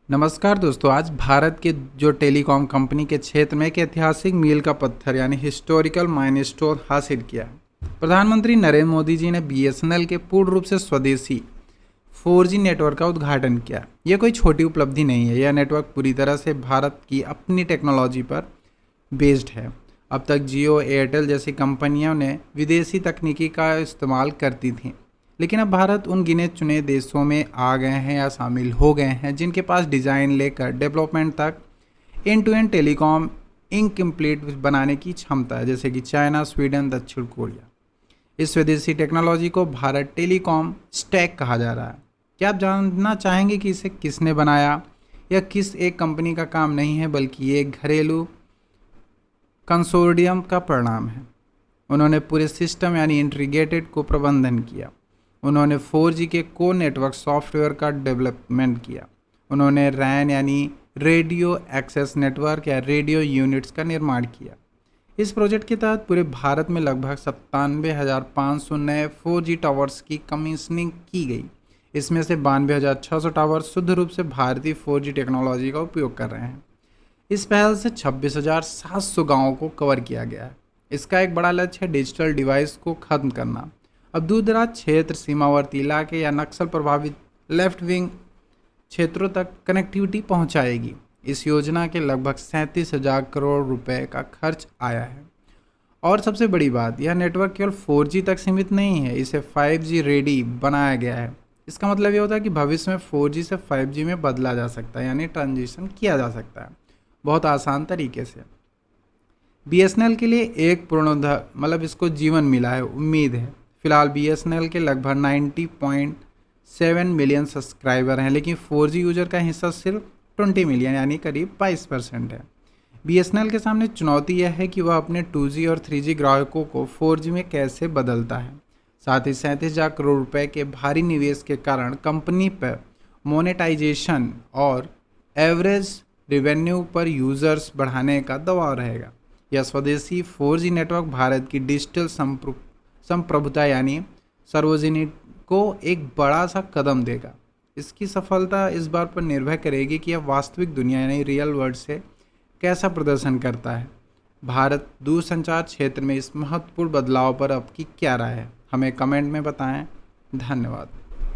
नमस्कार दोस्तों। आज भारत के जो टेलीकॉम कंपनी के क्षेत्र में एक ऐतिहासिक मील का पत्थर यानी हिस्टोरिकल माइलस्टोन हासिल किया है। प्रधानमंत्री नरेंद्र मोदी जी ने बीएसएनएल के पूर्ण रूप से स्वदेशी 4G नेटवर्क का उद्घाटन किया। यह कोई छोटी उपलब्धि नहीं है। यह नेटवर्क पूरी तरह से भारत की अपनी टेक्नोलॉजी पर बेस्ड है। अब तक जियो, एयरटेल जैसी कंपनियों ने विदेशी तकनीकी का इस्तेमाल करती थीं, लेकिन अब भारत उन गिने चुने देशों में आ गए हैं या शामिल हो गए हैं जिनके पास डिज़ाइन लेकर डेवलपमेंट तक end to end telecom incomplete बनाने की क्षमता है, जैसे कि चाइना, स्वीडन, दक्षिण कोरिया। इस स्वदेशी टेक्नोलॉजी को भारत टेलीकॉम स्टैक कहा जा रहा है। क्या आप जानना चाहेंगे कि इसे किसने बनाया? यह किस एक कंपनी का काम नहीं है, बल्कि ये एक घरेलू कंसोर्डियम का परिणाम है। उन्होंने पूरे सिस्टम यानी इंटीग्रेटेड को प्रबंधन किया। उन्होंने 4G के कोर नेटवर्क सॉफ्टवेयर का डेवलपमेंट किया। उन्होंने रैन यानी रेडियो एक्सेस नेटवर्क या रेडियो यूनिट्स का निर्माण किया। इस प्रोजेक्ट के तहत पूरे भारत में लगभग 97,500 नए 4G टावर्स की कमीशनिंग की गई। इसमें से 92,600 टावर्स शुद्ध रूप से भारतीय 4G टेक्नोलॉजी का उपयोग कर रहे हैं। इस पहल से 26,700 गाँवों को कवर किया गया है। इसका एक बड़ा लक्ष्य है डिजिटल डिवाइस को खत्म करना। अब दूर दराज क्षेत्र, सीमावर्ती इलाके या नक्सल प्रभावित लेफ्ट विंग क्षेत्रों तक कनेक्टिविटी पहुंचाएगी। इस योजना के लगभग 37,000 करोड़ रुपए का खर्च आया है। और सबसे बड़ी बात, यह नेटवर्क केवल 4G तक सीमित नहीं है, इसे 5G रेडी बनाया गया है। इसका मतलब ये होता है कि भविष्य में 4G से 5G में बदला जा सकता है, यानी ट्रांजिशन किया जा सकता है बहुत आसान तरीके से। BSNL के लिए एक पूर्णोद्धार इसको जीवन मिला है, उम्मीद है। फिलहाल BSNL के लगभग 90.7 मिलियन सब्सक्राइबर हैं, लेकिन 4G यूजर का हिस्सा सिर्फ 20 मिलियन यानी करीब 22% है। BSNL के सामने चुनौती यह है कि वह अपने 2G और 3G ग्राहकों को 4G में कैसे बदलता है। साथ ही 37,000 करोड़ रुपए के भारी निवेश के कारण कंपनी पर मोनेटाइजेशन और एवरेज रेवेन्यू पर यूजर्स बढ़ाने का दबाव रहेगा। यह स्वदेशी 4G नेटवर्क भारत की डिजिटल संप्रभुता यानी सार्वजनिक को एक बड़ा सा कदम देगा। इसकी सफलता इस बात पर निर्भर करेगी कि यह वास्तविक दुनिया यानी रियल वर्ल्ड से कैसा प्रदर्शन करता है। भारत दूरसंचार क्षेत्र में इस महत्वपूर्ण बदलाव पर आपकी क्या राय है? हमें कमेंट में बताएं। धन्यवाद।